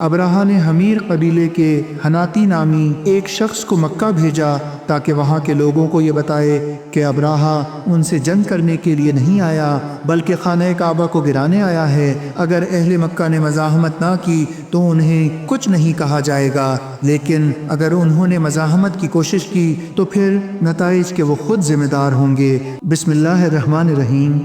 ابراہا نے حمیر قبیلے کے حناتی نامی ایک شخص کو مکہ بھیجا تاکہ وہاں کے لوگوں کو یہ بتائے کہ ابراہا ان سے جنگ کرنے کے لیے نہیں آیا بلکہ خانہ کعبہ کو گرانے آیا ہے۔ اگر اہل مکہ نے مزاحمت نہ کی تو انہیں کچھ نہیں کہا جائے گا، لیکن اگر انہوں نے مزاحمت کی کوشش کی تو پھر نتائج کے وہ خود ذمہ دار ہوں گے۔ بسم اللہ الرحمن الرحیم۔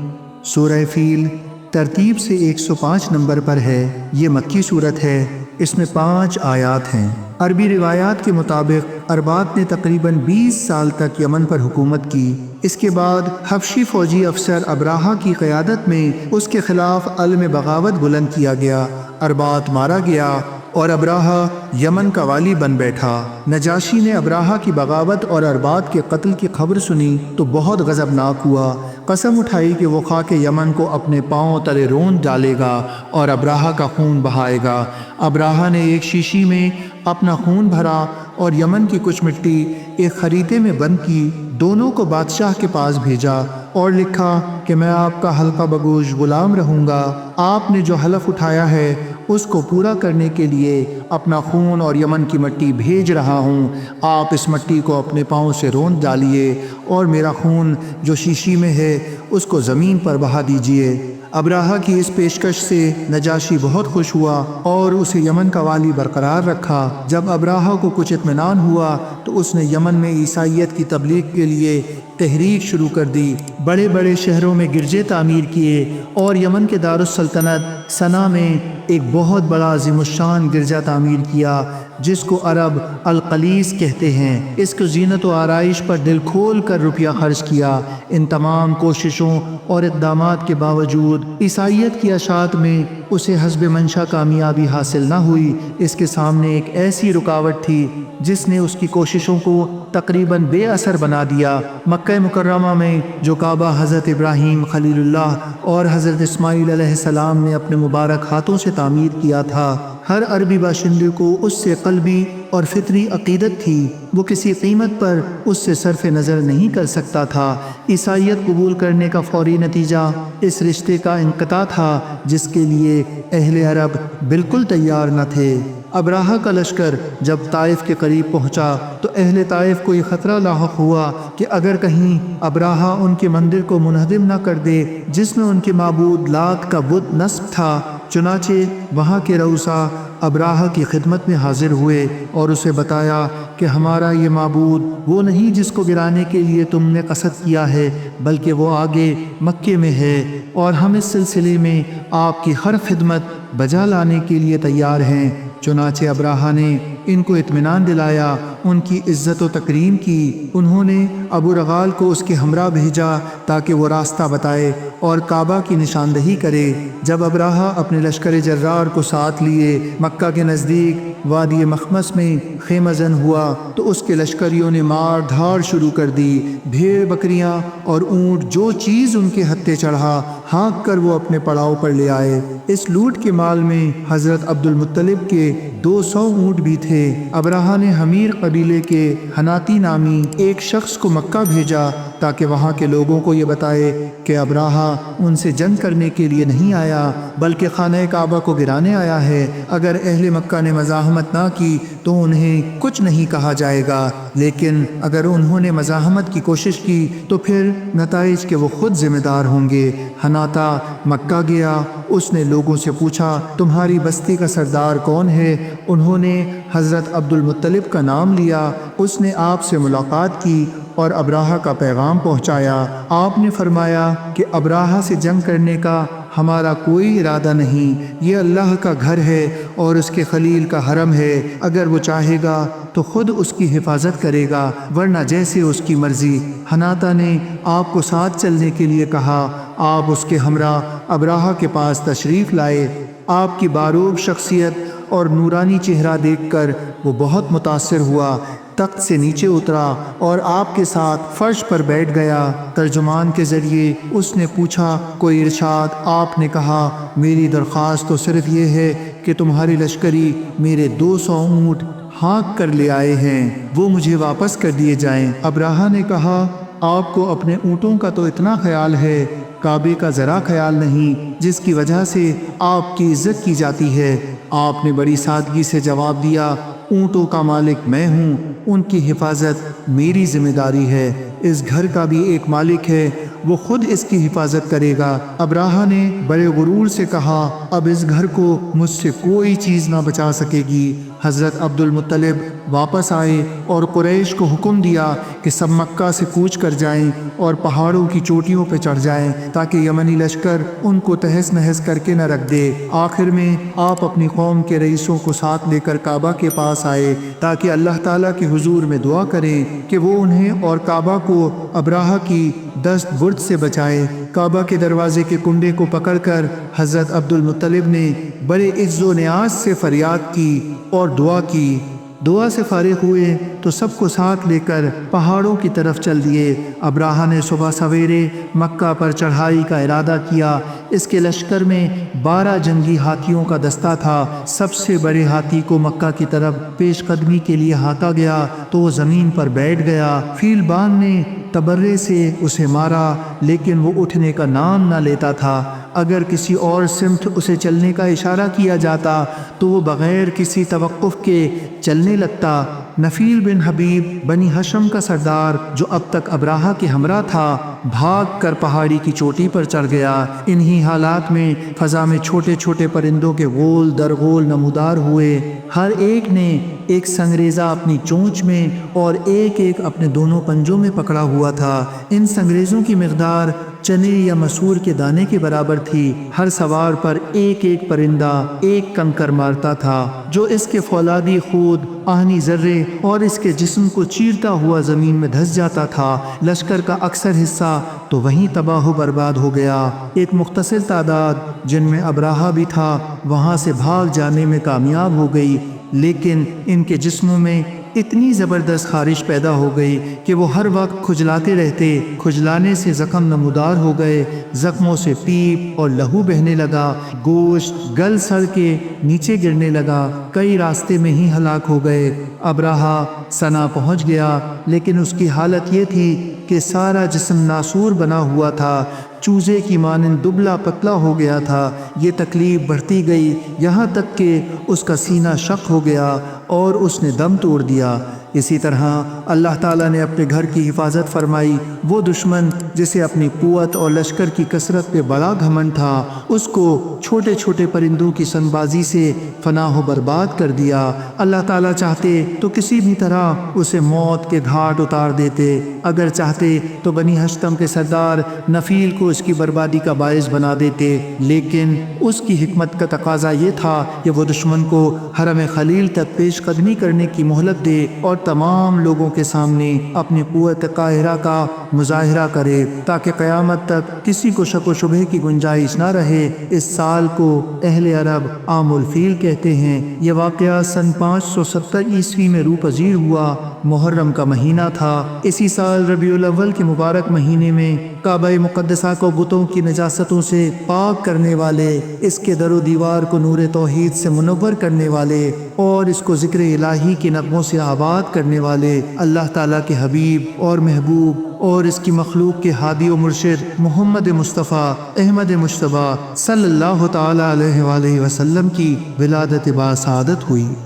سورہ فیل ترتیب سے 105 نمبر پر ہے۔ یہ مکی صورت ہے۔ اس میں 5 آیات ہیں۔ عربی روایات کے مطابق ارباط نے تقریباً 20 سال تک یمن پر حکومت کی۔ اس کے بعد حبشی فوجی افسر ابراہا کی قیادت میں اس کے خلاف علم بغاوت بلند کیا گیا۔ ارباط مارا گیا اور ابراہا یمن کا والی بن بیٹھا۔ نجاشی نے ابراہا کی بغاوت اور ارباط کے قتل کی خبر سنی تو بہت غضبناک ہوا۔ قسم اٹھائی کہ وہ خاک یمن کو اپنے پاؤں تلے روند ڈالے گا اور ابراہا کا خون بہائے گا۔ ابراہا نے ایک شیشی میں اپنا خون بھرا اور یمن کی کچھ مٹی ایک خریطے میں بند کی، دونوں کو بادشاہ کے پاس بھیجا اور لکھا کہ میں آپ کا حلقہ بگوش غلام رہوں گا۔ آپ نے جو حلف اٹھایا ہے اس کو پورا کرنے کے لیے اپنا خون اور یمن کی مٹی بھیج رہا ہوں۔ آپ اس مٹی کو اپنے پاؤں سے روند ڈالیے اور میرا خون جو شیشی میں ہے اس کو زمین پر بہا دیجیے۔ ابراہا کی اس پیشکش سے نجاشی بہت خوش ہوا اور اسے یمن کا والی برقرار رکھا۔ جب ابراہا کو کچھ اطمینان ہوا تو اس نے یمن میں عیسائیت کی تبلیغ کے لیے تحریک شروع کر دی۔ بڑے بڑے شہروں میں گرجے تعمیر کیے اور یمن کے دارالسلطنت سنا میں ایک بہت بڑا عظیم الشان گرجا تعمیر کیا جس کو عرب القلیس کہتے ہیں۔ اس کو زینت و آرائش پر دل کھول کر روپیہ خرچ کیا۔ ان تمام کوششوں اور اقدامات کے باوجود عیسائیت کی اشاعت میں اسے حسب منشا کامیابی حاصل نہ ہوئی۔ اس کے سامنے ایک ایسی رکاوٹ تھی جس نے اس کی کوششوں کو تقریباً بے اثر بنا دیا۔ مکہ مکرمہ میں جو کعبہ حضرت ابراہیم خلیل اللہ اور حضرت اسماعیل علیہ السلام نے اپنے مبارک ہاتھوں سے تعمیر کیا تھا، ہر عربی باشندے کو اس سے قلبی اور فطری عقیدت تھی۔ وہ کسی قیمت پر اس سے صرف نظر نہیں کر سکتا تھا۔ عیسائیت قبول کرنے کا فوری نتیجہ اس رشتے کا انقطاع تھا جس کے لیے اہل عرب بالکل تیار نہ تھے۔ ابراہا کا لشکر جب طائف کے قریب پہنچا تو اہل طائف کو یہ خطرہ لاحق ہوا کہ اگر کہیں ابراہا ان کے مندر کو منہدم نہ کر دے جس میں ان کے معبود لات کا بت نصب تھا۔ چنانچہ وہاں کے رؤسا ابراہا کی خدمت میں حاضر ہوئے اور اسے بتایا کہ ہمارا یہ معبود وہ نہیں جس کو گرانے کے لیے تم نے قصد کیا ہے، بلکہ وہ آگے مکے میں ہے اور ہم اس سلسلے میں آپ کی ہر خدمت بجا لانے کے لیے تیار ہیں۔ چنانچہ ابراہا نے ان کو اطمینان دلایا، ان کی عزت و تکریم کی۔ انہوں نے ابو رغال کو اس کے ہمراہ بھیجا تاکہ وہ راستہ بتائے اور کعبہ کی نشاندہی کرے۔ جب ابراہا اپنے لشکر جرار کو ساتھ لیے مکہ کے نزدیک وادی مخمس میں خیمہ زن ہوا تو اس کے لشکریوں نے مار دھاڑ شروع کر دی۔ بھیڑ بکریاں اور اونٹ جو چیز ان کے ہتھے چڑھا ہانک کر وہ اپنے پڑاؤ پر لے آئے۔ اس لوٹ کے مال میں حضرت عبد المطلب کے 200 اونٹ بھی تھے۔ ابراہا نے حمیر قبیلے کے حناتی نامی ایک شخص کو مکہ بھیجا تاکہ وہاں کے لوگوں کو یہ بتائے کہ ابراہا ان سے جنگ کرنے کے لیے نہیں آیا بلکہ خانہ کعبہ کو گرانے آیا ہے۔ اگر اہل مکہ نے مزاحمت نہ کی تو انہیں کچھ نہیں کہا جائے گا، لیکن اگر انہوں نے مزاحمت کی کوشش کی تو پھر نتائج کے وہ خود ذمہ دار ہوں گے۔ حناتا مکہ گیا، اس نے لوگوں سے پوچھا تمہاری بستی کا سردار کون ہے؟ انہوں نے حضرت عبد المطلب کا نام لیا۔ اس نے آپ سے ملاقات کی اور ابراہا کا پیغام پہنچایا۔ آپ نے فرمایا کہ ابراہا سے جنگ کرنے کا ہمارا کوئی ارادہ نہیں، یہ اللہ کا گھر ہے اور اس کے خلیل کا حرم ہے۔ اگر وہ چاہے گا تو خود اس کی حفاظت کرے گا ورنہ جیسے اس کی مرضی۔ حناتا نے آپ کو ساتھ چلنے کے لیے کہا۔ آپ اس کے ہمراہ ابراہا کے پاس تشریف لائے۔ آپ کی باروب شخصیت اور نورانی چہرہ دیکھ کر وہ بہت متاثر ہوا، تخت سے نیچے اترا اور آپ کے ساتھ فرش پر بیٹھ گیا۔ ترجمان کے ذریعے اس نے پوچھا کوئی ارشاد؟ آپ نے کہا میری درخواست تو صرف یہ ہے کہ تمہاری لشکری میرے 200 اونٹ ہانک کر لے آئے ہیں، وہ مجھے واپس کر دیے جائیں۔ ابراہا نے کہا آپ کو اپنے اونٹوں کا تو اتنا خیال ہے، کعبے کا ذرا خیال نہیں جس کی وجہ سے آپ کی عزت کی جاتی ہے۔ آپ نے بڑی سادگی سے جواب دیا، اونٹوں کا مالک میں ہوں، ان کی حفاظت میری ذمہ داری ہے۔ اس گھر کا بھی ایک مالک ہے، وہ خود اس کی حفاظت کرے گا۔ ابراہہ نے بڑے غرور سے کہا، اب اس گھر کو مجھ سے کوئی چیز نہ بچا سکے گی۔ حضرت عبد المطلب واپس آئے اور قریش کو حکم دیا کہ سب مکہ سے کوچ کر جائیں اور پہاڑوں کی چوٹیوں پہ چڑھ جائیں تاکہ یمنی لشکر ان کو تہس نہس کر کے نہ رکھ دے۔ آخر میں آپ اپنی قوم کے رئیسوں کو ساتھ لے کر کعبہ کے پاس آئے تاکہ اللہ تعالیٰ کے حضور میں دعا کریں کہ وہ انہیں اور کعبہ کو ابراہہ کی دست برد سے بچائے۔ کعبہ کے دروازے کے کنڈے کو پکڑ کر حضرت عبد المطلب نے بڑے عز و نیاز سے فریاد کی اور دعا کی۔ دعا سے فارغ ہوئے تو سب کو ساتھ لے کر پہاڑوں کی طرف چل دیے۔ ابراہہ نے صبح سویرے مکہ پر چڑھائی کا ارادہ کیا۔ اس کے لشکر میں 12 جنگی ہاتھیوں کا دستہ تھا۔ سب سے بڑے ہاتھی کو مکہ کی طرف پیش قدمی کے لیے ہانکا گیا تو وہ زمین پر بیٹھ گیا۔ فیلبان نے تبرے سے اسے مارا لیکن وہ اٹھنے کا نام نہ لیتا تھا۔ اگر کسی اور سمت اسے چلنے کا اشارہ کیا جاتا تو وہ بغیر کسی توقف کے چلنے لگتا۔ نفیل بن حبیب بنی ہشم کا سردار جو اب تک ابراہہ کے ہمراہ تھا، بھاگ کر پہاڑی کی چوٹی پر چڑھ گیا۔ انہی حالات میں فضا میں چھوٹے چھوٹے پرندوں کے غول در غول نمودار ہوئے۔ ہر ایک نے ایک سنگریزہ اپنی چونچ میں اور ایک ایک اپنے دونوں پنجوں میں پکڑا ہوا تھا۔ ان سنگریزوں کی مقدار چنے یا مسور کے دانے کے برابر تھی۔ ہر سوار پر ایک ایک پرندہ ایک کنکر مارتا تھا جو اس کے فولادی خود، آہنی ذرے اور اس کے جسم کو چیرتا ہوا زمین میں دھس جاتا تھا۔ لشکر کا اکثر حصہ تو وہیں تباہ و برباد ہو گیا۔ ایک مختصر تعداد جن میں ابراہہ بھی تھا وہاں سے بھاگ جانے میں کامیاب ہو گئی، لیکن ان کے جسموں میں اتنی زبردست خارش پیدا ہو گئی کہ وہ ہر وقت کھجلاتے رہتے۔ کھجلانے سے زخم نمودار ہو گئے، زخموں سے پیپ اور لہو بہنے لگا، گوشت گل سڑ کے نیچے گرنے لگا، کئی راستے میں ہی ہلاک ہو گئے۔ ابراہہ سنا پہنچ گیا لیکن اس کی حالت یہ تھی کہ سارا جسم ناسور بنا ہوا تھا، چوزے کی مانند دبلا پتلا ہو گیا تھا۔ یہ تکلیف بڑھتی گئی یہاں تک کہ اس کا سینہ شق ہو گیا اور اس نے دم توڑ دیا۔ اسی طرح اللہ تعالیٰ نے اپنے گھر کی حفاظت فرمائی۔ وہ دشمن جسے اپنی قوت اور لشکر کی کثرت پہ بڑا گھمنڈ تھا، اس کو چھوٹے چھوٹے پرندوں کی سن بازی سے فناہ و برباد کر دیا۔ اللہ تعالیٰ چاہتے تو کسی بھی طرح اسے موت کے گھاٹ اتار دیتے، اگر چاہتے تو بنی ہشتم کے سردار نفیل کو اس کی بربادی کا باعث بنا دیتے، لیکن اس کی حکمت کا تقاضا یہ تھا کہ وہ دشمن کو حرم خلیل تک پیش قدمی کرنے کی مہلت دے اور تمام لوگوں کے سامنے اپنی قوت قاہرہ کا مظاہرہ کرے تاکہ قیامت تک کسی کو شک و شبہ کی گنجائش نہ رہے۔ اس سال کو اہل عرب عام الفیل کہتے ہیں۔ یہ واقعہ سن 570 عیسوی میں روح پذیر ہوا، محرم کا مہینہ تھا۔ اسی سال ربیع الاول کے مبارک مہینے میں کعبہ مقدسہ کو بتوں کی نجاستوں سے پاک کرنے والے، اس کے در و دیوار کو نور توحید سے منور کرنے والے اور اس کو ذکر الہی کے نغموں سے آباد کرنے والے اللہ تعالیٰ کے حبیب اور محبوب اور اس کی مخلوق کے ہادی و مرشد محمد مصطفیٰ احمد مجتبیٰ صلی اللہ تعالیٰ علیہ وآلہ وسلم کی ولادت با سعادت ہوئی۔